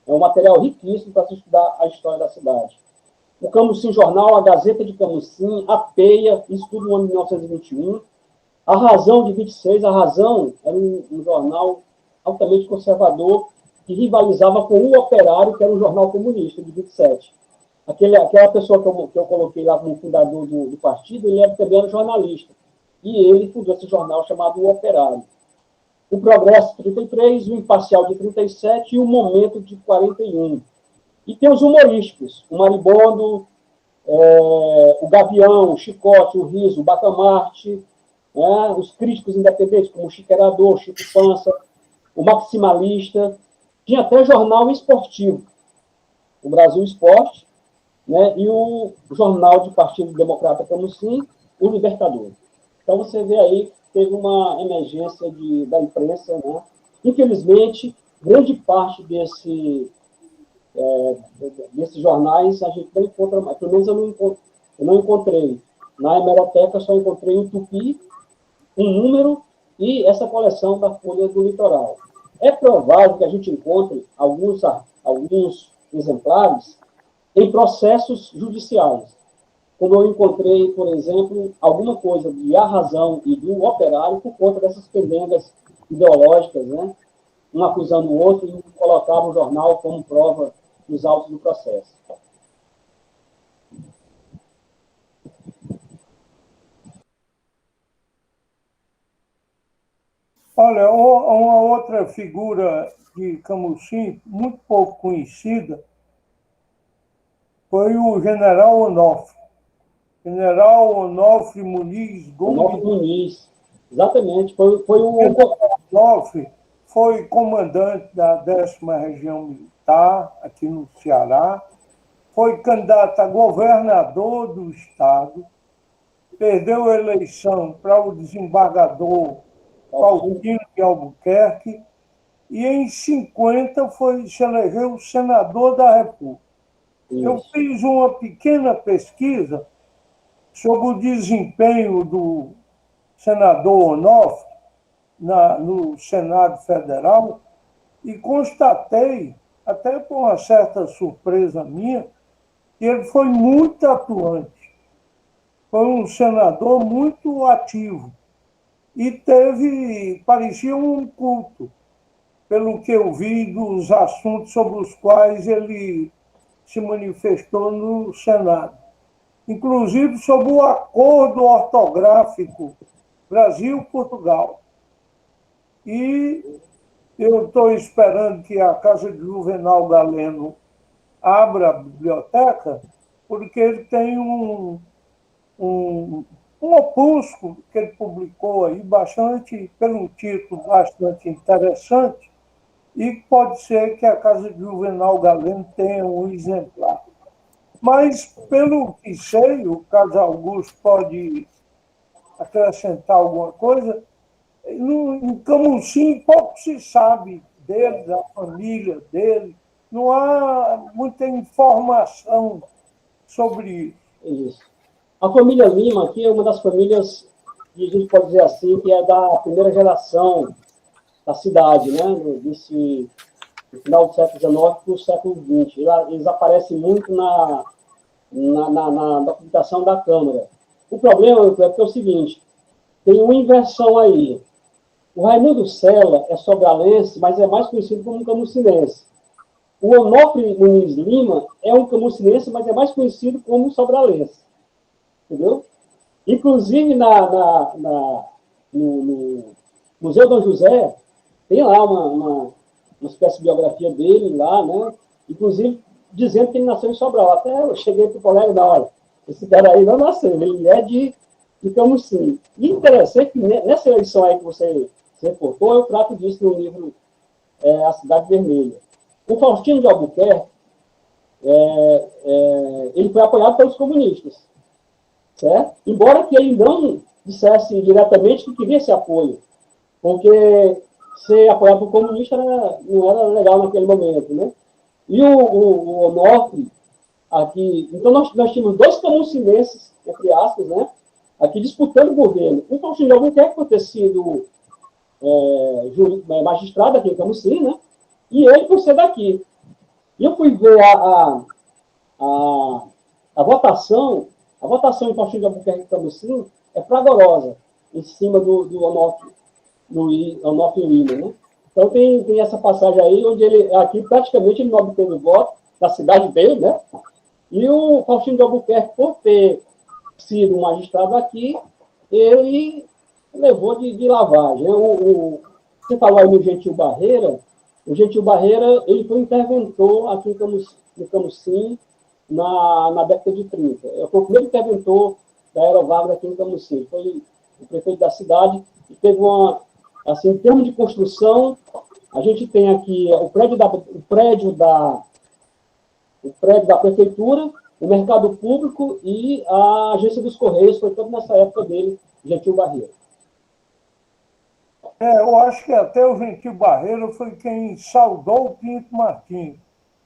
É um material riquíssimo para se estudar a história da cidade. O Camusim Jornal, a Gazeta de Camusim, a Peia, isso tudo no ano de 1921. A Razão, de 26, a Razão era um jornal altamente conservador que rivalizava com o Operário, que era um jornal comunista, de 27. Aquela pessoa que eu coloquei lá como fundador do partido, ele também era jornalista. E ele fundou esse jornal chamado O Operário. o Progresso de 33, o Imparcial de 37 e o Momento de 41. E tem os humorísticos, o Maribondo, o Gavião, o Chicote, o Riso, o Bacamarte, né? Os críticos independentes, como o Chiqueirador, o Chico Pança, o Maximalista. Tinha até jornal esportivo, o Brasil Esporte, né? E o jornal de Partido Democrata Camusim, o Libertador. Então, você vê aí que teve uma emergência da imprensa, né? Infelizmente, grande parte desses jornais a gente não encontra mais. Pelo menos eu não encontrei. Na hemeroteca, só encontrei um Tupi, um número e essa coleção da Folha do Litoral. É provável que a gente encontre alguns exemplares em processos judiciais. Como eu encontrei, por exemplo, alguma coisa de A Razão e do Operário por conta dessas pendengas ideológicas, né? Um acusando o outro e colocava o jornal como prova dos autos do processo. Olha, uma outra figura de Camusim, muito pouco conhecida, foi o general Onofre. General Onofre Muniz Gomes. Onofre Muniz, exatamente. Foi o Onofre foi comandante da 10ª Região Militar, aqui no Ceará, foi candidato a governador do estado, perdeu a eleição para o desembargador Faustino de Albuquerque, e em 50 se elegeu senador da República. Isso. Eu fiz uma pequena pesquisa sobre o desempenho do senador Onofre no Senado Federal e constatei, até por uma certa surpresa minha, que ele foi muito atuante. Foi um senador muito ativo e parecia um culto, pelo que eu vi dos assuntos sobre os quais ele se manifestou no Senado. Inclusive sobre o acordo ortográfico Brasil-Portugal. E eu estou esperando que a Casa de Juvenal Galeno abra a biblioteca, porque ele tem um opúsculo que ele publicou aí, pelo título bastante interessante, e pode ser que a Casa de Juvenal Galeno tenha um exemplar. Mas, pelo que sei, o Carlos Augusto pode acrescentar alguma coisa, em Camusim pouco se sabe dele, da família dele, não há muita informação sobre isso. A família Lima aqui é uma das famílias, que a gente pode dizer assim, que é da primeira geração da cidade, né? No final do século XIX para o século XX. Eles aparecem muito na documentação da Câmara. O problema é que é o seguinte, tem uma inversão aí. O Raimundo Sela é sobralense, mas é mais conhecido como um camusinense. O Onofre Muniz Lima é um camusinense, mas é mais conhecido como sobralense. Entendeu? Inclusive, no Museu Dom José, tem lá uma espécie de biografia dele lá, né? Inclusive, dizendo que ele nasceu em Sobral. Até eu cheguei para o colega da hora. Esse cara aí não nasceu, ele é de Camusim. E interessante que nessa eleição aí que você reportou, eu trato disso no livro A Cidade Vermelha. O Faustino de Albuquerque, ele foi apoiado pelos comunistas, certo? Embora que ele não dissesse diretamente que queria esse apoio, porque ser apoiado por comunista não era legal naquele momento, né? E o Onofre, aqui... Então, nós tínhamos dois camusinenses, entre aspas, né? Aqui disputando o governo. O Faustino de Albuquerque por ter sido magistrado aqui em Camusim, né? E ele por ser daqui. E eu fui ver a votação em Faustino de Albuquerque em Camusim é fragorosa, em cima do Onofre Lima, né? Então tem essa passagem aí, onde ele, aqui praticamente ele não obteve voto da cidade dele, né? E o Faustino de Albuquerque, por ter sido um magistrado aqui, ele levou de lavagem. Você falou aí no Gentil Barreira. O Gentil Barreira, ele foi interventor aqui em Camusim na década de 30. Foi o primeiro interventor da Aerovaga aqui em Camusim. Foi o prefeito da cidade e teve assim, em termos de construção, a gente tem aqui o prédio da prefeitura, o mercado público e a agência dos Correios, foi todo nessa época dele, Gentil Barreira. Eu acho que até o Gentil Barreira foi quem saudou o Pinto Martins.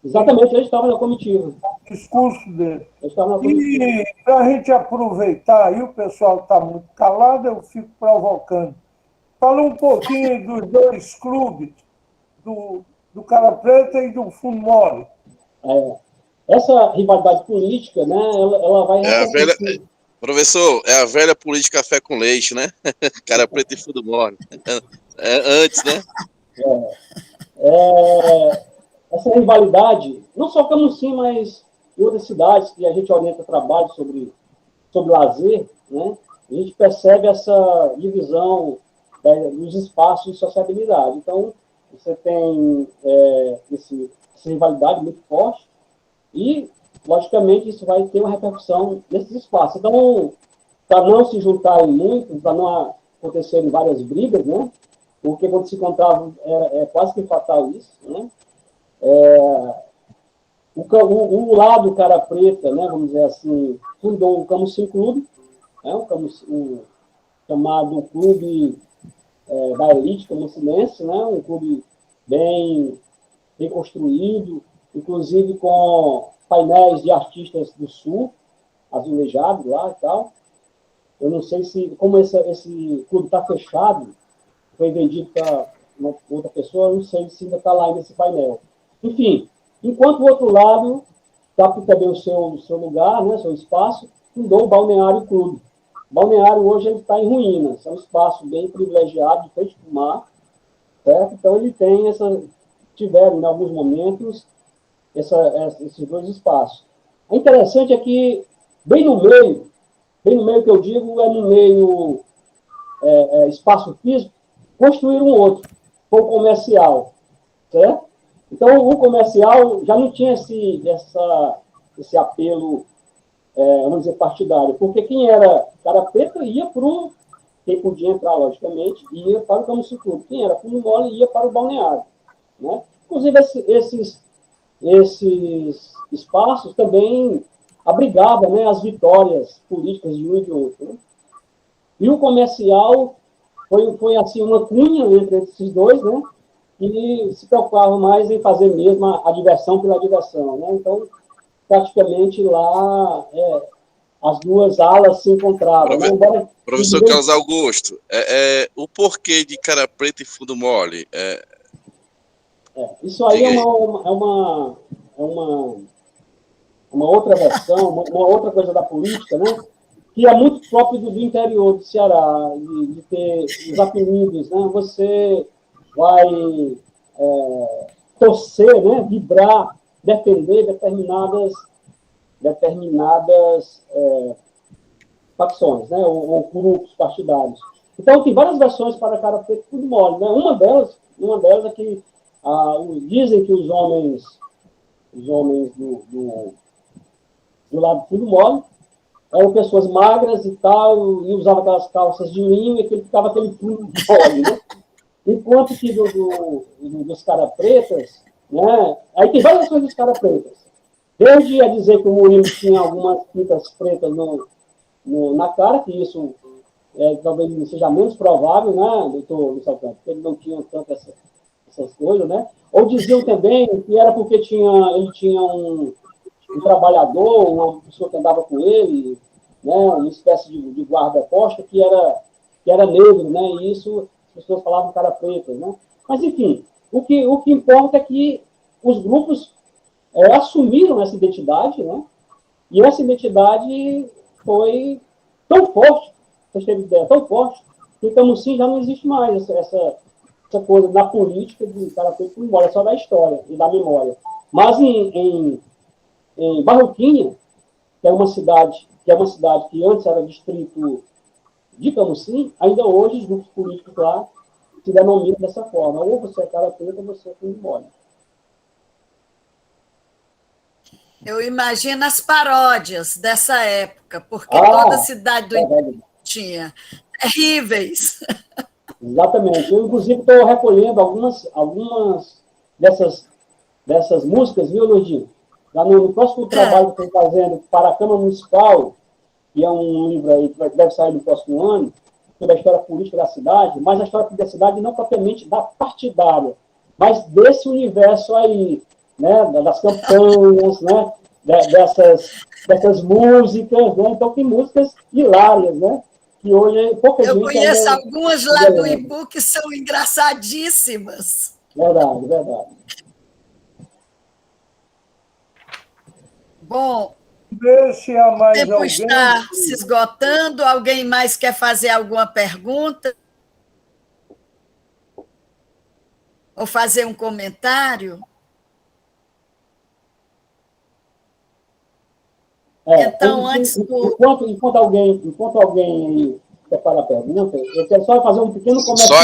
Exatamente, ele estava na comitiva. O discurso dele. Ele estava na comitiva. E para a gente aproveitar, aí o pessoal está muito calado, eu fico provocando. Fala um pouquinho dos dois clubes, do Cara Preta e do Fundo Mole. Essa rivalidade política, né, ela vai... Professor, é a velha política café com leite, né? Cara Preta e Fundo Mole. Antes, né? Essa rivalidade, não só Camusim, mas em outras cidades que a gente orienta trabalho sobre lazer, né? A gente percebe essa divisão dos espaços de sociabilidade. Então, você tem essa rivalidade muito forte e, logicamente, isso vai ter uma repercussão nesses espaços. Então, para não se juntarem muito, para não acontecerem várias brigas, né? Porque quando se encontravam é quase que fatal isso, né? O lado Cara Preta, né, vamos dizer assim, fundou o Camusim Clube, né, o chamado Clube da Elite Camusinense, né, um clube bem construído, inclusive com painéis de artistas do Sul, azulejados lá e tal. Eu não sei se, como esse clube está fechado, foi vendido para uma outra pessoa, eu não sei se ainda está lá nesse painel. Enfim, enquanto o outro lado está também o seu lugar, né, seu espaço, fundou o Balneário Clube. O Balneário hoje está em ruínas, é um espaço bem privilegiado, de frente para o mar, certo? Então ele tem tiveram em alguns momentos esses dois espaços. O interessante é que bem no meio que eu digo, no meio espaço físico, construíram um outro, foi o comercial, certo? Então, o comercial já não tinha esse apelo, vamos dizer, partidário, porque quem era Cara Preta ia para quem podia entrar, logicamente, ia para o Camusim Clube. Quem era Fundo Mole ia para o Balneário, né? Inclusive, esses espaços também abrigavam, né, as vitórias políticas de um e de outro. Né? E o comercial foi assim, uma cunha entre esses dois, né? E se preocupava mais em fazer mesmo a diversão pela diversão. Né? Então, praticamente lá as duas alas se encontravam. Né? Professor Carlos Augusto, o porquê de Cara Preta e Fundo Mole? Isso aí é uma outra versão, uma outra coisa da política, né? Que é muito próprio do interior do Ceará, de ter os apelidos, né? Você vai torcer, né? Vibrar, defender determinadas facções, né? Ou grupos partidários. Então, tem várias versões para Cara Preta e Fundo Mole, né? Uma delas é que dizem que os homens do lado do Fundo Mole eram pessoas magras e tal, e usavam aquelas calças de linho, e ficava aquele fundo mole, né? Enquanto que dos Cara Pretas, né? Aí tem várias coisas dos Cara Pretas. Desde a dizer que o Murilo tinha algumas pintas pretas na cara, que isso talvez seja menos provável, né, doutor Luiz Alcântara, porque ele não tinha tanto essas coisas, né? Ou diziam também que era porque ele tinha um trabalhador, uma pessoa que andava com ele, né, uma espécie de guarda-costa que era negro, né? E isso as pessoas falavam Cara Preta, né? Mas, enfim, o que importa é que os grupos assumiram essa identidade, né? E essa identidade foi tão forte, vocês têm ideia, tão forte, que Camusim já não existe mais essa coisa da política de Cara Preta e Fundo Mole, é só da história e da memória. Mas em Barroquinha, que é uma cidade que antes era distrito de Camusim, ainda hoje os grupos políticos lá se denomina dessa forma. Ou você é cara preta ou você é fundo mole. Eu imagino as paródias dessa época, porque toda a cidade do interior tinha. Terríveis. Exatamente. Eu, inclusive, estou recolhendo algumas dessas músicas, viu, Lourdinho? No próximo trabalho que estou fazendo para a Câmara Municipal, que é um livro aí que deve sair no próximo ano, sobre a história política da cidade, mas a história política da cidade não propriamente da partidária, mas desse universo aí, né, das campanhas, né, dessas músicas, né? Então tem músicas hilárias, né, que hoje pouca Eu gente ainda... conheço algumas lá do Ipu que são engraçadíssimas. Verdade, verdade. Bom, Ver se há o mais tempo alguém. está se esgotando. Alguém mais quer fazer alguma pergunta? Ou fazer um comentário? Então, antes do... Enquanto alguém aí prepara a pergunta, eu quero só fazer um pequeno comercial.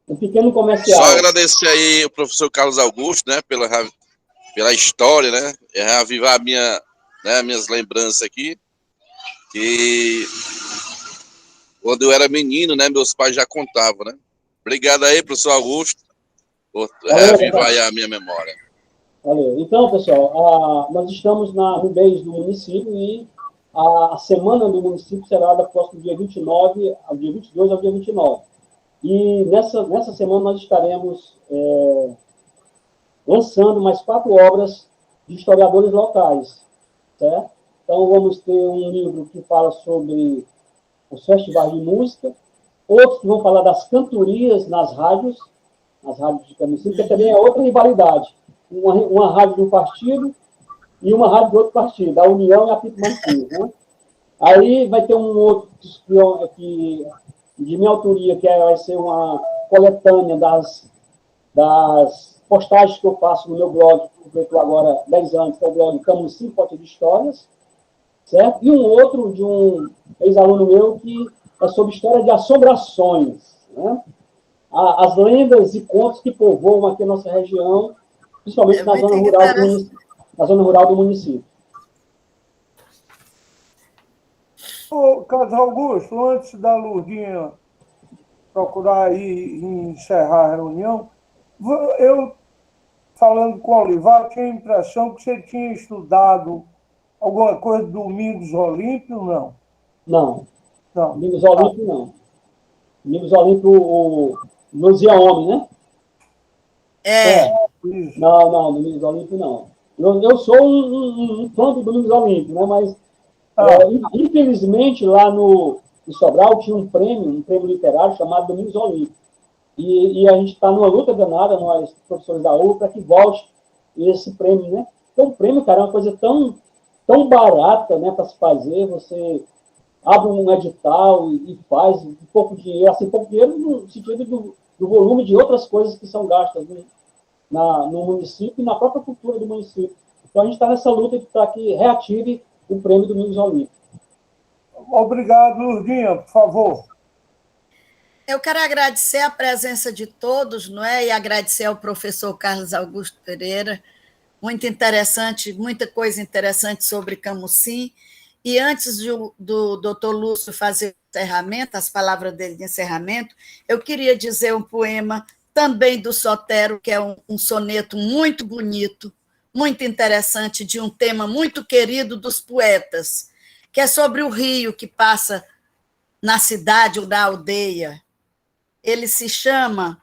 Um pequeno comercial. Só agradecer aí o professor Carlos Augusto, né, pela história, né, e reavivar minhas lembranças aqui, que quando eu era menino, né, meus pais já contavam, né. Obrigado aí, professor Augusto, por reavivar aí a minha memória. Valeu. Então, pessoal, nós estamos no mês do município e a semana do município será da próxima dia 29, ao dia 22 ao dia 29. E nessa semana nós estaremos lançando mais 4 obras de historiadores locais, certo? Então, vamos ter um livro que fala sobre os festivais de música, outros que vão falar das cantorias nas rádios de Camicim, que também é outra rivalidade. Uma rádio de um partido e uma rádio de outro partido, a União e a Pipo Martins, né? Aí vai ter um outro de minha autoria, que vai ser uma coletânea das postagens que eu faço no meu blog, que completou agora 10 anos, que é o blog Camicim Pote de Histórias, certo? E um outro de um ex-aluno meu que é sobre história de assombrações, né? As lendas e contos que povoam aqui a nossa região, principalmente na zona rural do município. Ô, Carlos Augusto, antes da Lourdinha procurar aí encerrar a reunião, eu, falando com o Olivar, tinha a impressão que você tinha estudado alguma coisa do Domingos Olímpio, não? Não. Não. Domingos Olímpio, não. Domingos Olímpio, o Luzia Homem, né? Isso. Não, Domingos Olímpio, não. Eu sou um fã do Domingos Olímpio, né? Mas, infelizmente, lá no Sobral tinha um prêmio literário chamado Domingos Olímpio. E a gente está numa luta danada, nós, professores da UFRA, para que volte esse prêmio, né? Então, o prêmio, cara, é uma coisa tão barata, né, para se fazer. Você abre um edital e faz pouco dinheiro, assim, pouco dinheiro no sentido do volume de outras coisas que são gastas, né, no município e na própria cultura do município. Então, a gente está nessa luta para que reative o prêmio Domingos Olímpio. Obrigado, Lourdinha, por favor. Eu quero agradecer a presença de todos, não é? E agradecer ao professor Carlos Augusto Pereira. Muito interessante, muita coisa interessante sobre Camocim. E antes do doutor Lúcio fazer o encerramento, as palavras dele de encerramento, eu queria dizer um poema também do Sotero, que é um soneto muito bonito, muito interessante, de um tema muito querido dos poetas, que é sobre o rio que passa na cidade ou na aldeia. Ele se chama...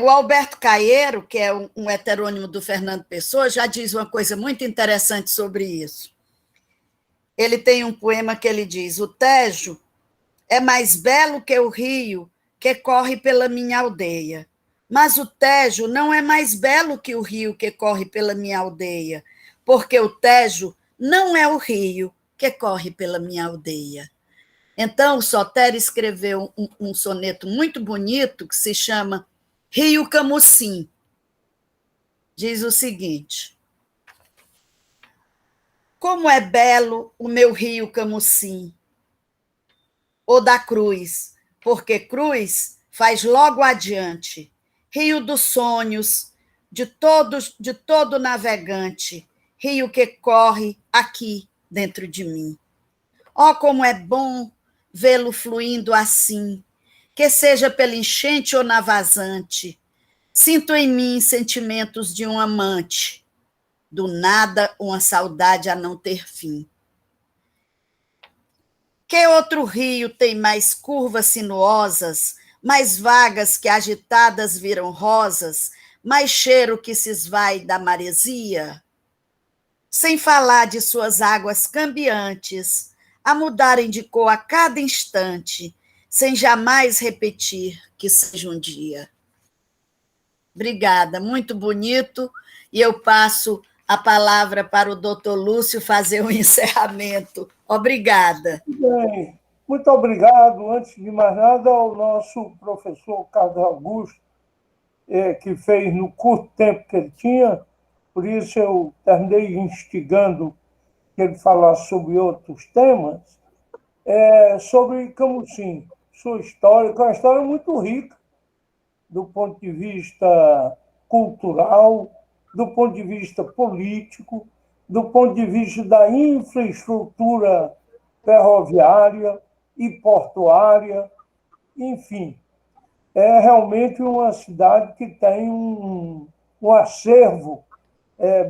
o Alberto Caeiro, que é um heterônimo do Fernando Pessoa, já diz uma coisa muito interessante sobre isso. Ele tem um poema que ele diz: o Tejo é mais belo que o rio que corre pela minha aldeia, mas o Tejo não é mais belo que o rio que corre pela minha aldeia, porque o Tejo não é o rio que corre pela minha aldeia. Então, o Sotero escreveu um soneto muito bonito que se chama Rio Camocim. Diz o seguinte: como é belo o meu rio Camocim, o da Cruz, porque cruz faz logo adiante, rio dos sonhos, de todo navegante, rio que corre aqui dentro de mim. Oh, como é bom vê-lo fluindo assim, que seja pela enchente ou na vazante, sinto em mim sentimentos de um amante, do nada uma saudade a não ter fim. Que outro rio tem mais curvas sinuosas, mais vagas que agitadas viram rosas, mais cheiro que se esvai da maresia? Sem falar de suas águas cambiantes, a mudarem de cor a cada instante, sem jamais repetir que seja um dia. Obrigada, muito bonito, e eu passo a palavra para o doutor Lúcio fazer o encerramento. Obrigada. Bem, muito obrigado, antes de mais nada, ao nosso professor Carlos Augusto, que fez no curto tempo que ele tinha, por isso eu terminei instigando que ele falasse sobre outros temas, sobre Camusim, sua história, que é uma história muito rica, do ponto de vista cultural, do ponto de vista político, do ponto de vista da infraestrutura ferroviária e portuária, enfim. É realmente uma cidade que tem um acervo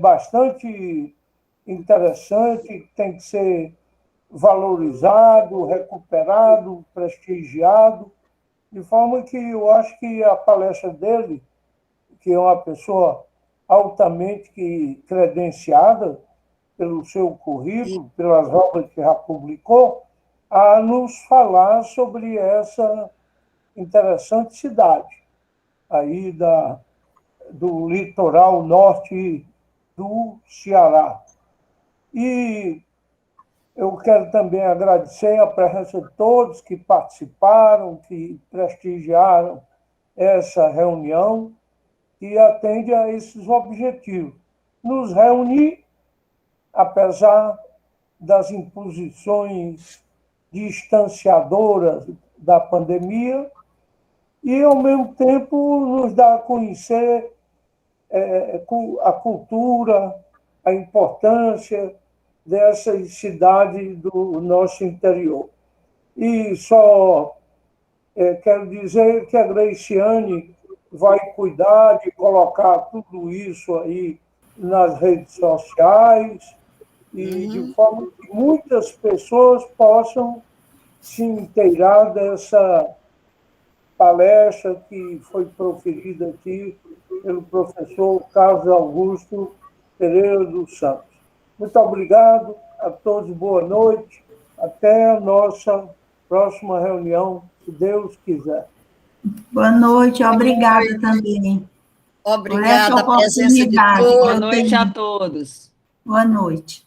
bastante interessante, que tem que ser valorizado, recuperado, prestigiado, de forma que eu acho que a palestra dele, que é uma pessoa altamente credenciada pelo seu currículo, pelas obras que já publicou, a nos falar sobre essa interessante cidade aí do litoral norte do Ceará. E eu quero também agradecer a presença de todos que participaram, que prestigiaram essa reunião, que atende a esses objetivos. Nos reunir, apesar das imposições distanciadoras da pandemia, e, ao mesmo tempo, nos dar a conhecer a cultura, a importância dessas cidades do nosso interior. E só quero dizer que a Graciane vai cuidar de colocar tudo isso aí nas redes sociais e de forma que muitas pessoas possam se inteirar dessa palestra que foi proferida aqui pelo professor Carlos Augusto Pereira dos Santos. Muito obrigado a todos, boa noite, até a nossa próxima reunião, se Deus quiser. Boa noite, obrigada também. Obrigada a presença de todos. Boa noite a todos. Boa noite.